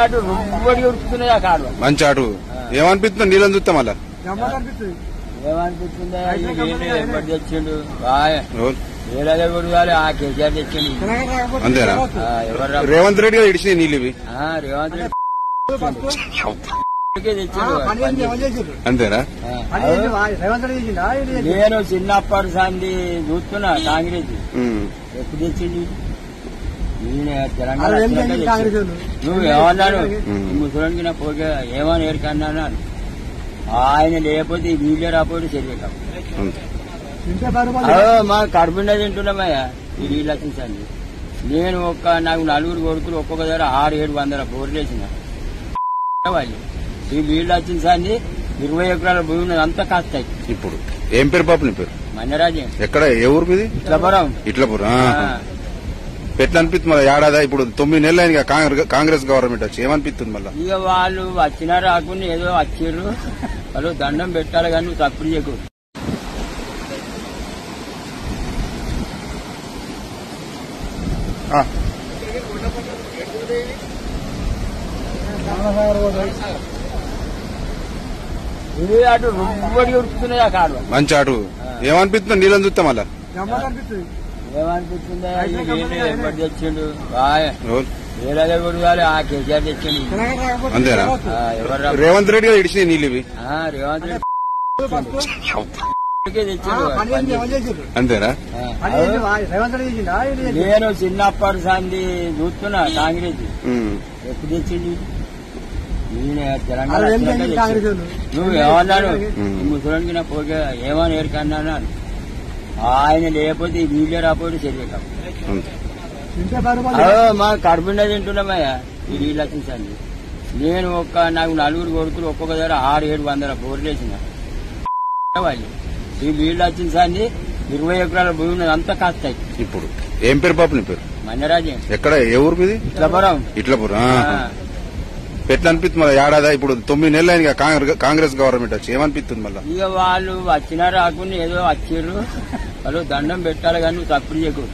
అటు రుబ్బడి ఉడుకుతున్నాయి ఆ కాడు మంచి అటు ఏమనిపిస్తుంది నీళ్ళని చూస్తే మళ్ళా ఏమనిపిస్తుందా ఎప్పటి తెచ్చిండు ఏడాది కొడుగాలి ఆ కేసీఆర్ తెచ్చిండు అంతేనా ఎవరు రేవంత్ రెడ్డి గారు ఇడిచినాయి నీళ్ళు ఇవి రేవంత్ రెడ్డి తెచ్చిండు అంతేనా నేను చిన్నప్పటి సంది చూస్తున్నా కాంగ్రెస్ ఎప్పుడు తెచ్చింది తెలంగాణ నువ్వు ఏమన్నాడు ముసలానికి నా పోగా ఏమని ఏరికన్నాను ఆయన లేకపోతే వీళ్ళే రాకపోతే తెలియక మా కడుపుండా తింటున్నామయ్యా ఈ నీళ్ళు వచ్చేసండి నేను నాకు నలుగురు కొడుకులు ఒక్కొక్క దగ్గర 600-700 బోర్లు వేసిన వాళ్ళు ఈ నీళ్ళు వచ్చింది 20 ఎకరాల భూమి ఉన్నది అంతా కాస్తాయి. ఇప్పుడు ఏం పేరు పాప నీ పేరు? మన్యరాజ్యం. ఎక్కడ ఏ ఊరు మీది? ఇట్లపురం. ఇట్లపురం. ఎట్లా అనిపిస్తుంది మళ్ళీ ఏడాది ఇప్పుడు 9 నెలలు అయింది కాంగ్రెస్ గవర్నమెంట్ వచ్చి ఏమనిపిస్తుంది మళ్ళీ? ఇక వాళ్ళు వచ్చినా రాకుండా ఏదో వచ్చిర్రు వాళ్ళు దండం పెట్టాలి కానీ నువ్వు తప్పుడు చేయకు. అటు రుబ్బడి ఉడుకుతున్నాయి ఆ కాడు మంచి అటు ఏమనిపిస్తుంది నీళ్ళని చూస్తే మళ్ళా ఏమనిపిస్తుందా ఎప్పటి తెచ్చిండు ఏడాది కొడుగాలి ఆ కేసీఆర్ తెచ్చిండు అంతేనా ఎవరు రేవంత్ రెడ్డి గారు ఇడిచినాయి నీళ్ళు ఇవి రేవంత్ రెడ్డి తెచ్చిండు అంతేనా నేను చిన్నప్పటి సంది చూస్తున్నా కాంగ్రెస్ ఎప్పుడు తెచ్చింది తెలంగాణ నువ్వు ఏమన్నాడు ముసలానికి నా పోగా ఏమని ఏరికన్నాను ఆయన లేకపోతే వీళ్ళే రాకపోతే తెలియక మా కడుపుండా తింటున్నామయ్యా ఈ నీళ్ళు వచ్చేసండి నేను నాకు నలుగురు కొడుకులు ఒక్కొక్క దగ్గర 600-700 బోర్లు వేసిన వాళ్ళు ఈ నీళ్ళు వచ్చింది 20 ఎకరాల భూమి ఉన్నది అంతా కాస్తాయి. ఇప్పుడు ఏం పేరు పాప నీ పేరు? మన్యరాజ్యం. ఎక్కడ ఏ ఊరు మీది? ఇట్లపురం. ఇట్లపురం. ఎట్లా అనిపిస్తుంది మళ్ళీ ఏడాది ఇప్పుడు 9 నెలలు అయింది కాంగ్రెస్ గవర్నమెంట్ వచ్చి ఏమనిపిస్తుంది మళ్ళీ? ఇక వాళ్ళు వచ్చినా రాకుండా ఏదో వచ్చిర్రు వాళ్ళు దండం పెట్టాలి కానీ నువ్వు తప్పుడు చేయకు.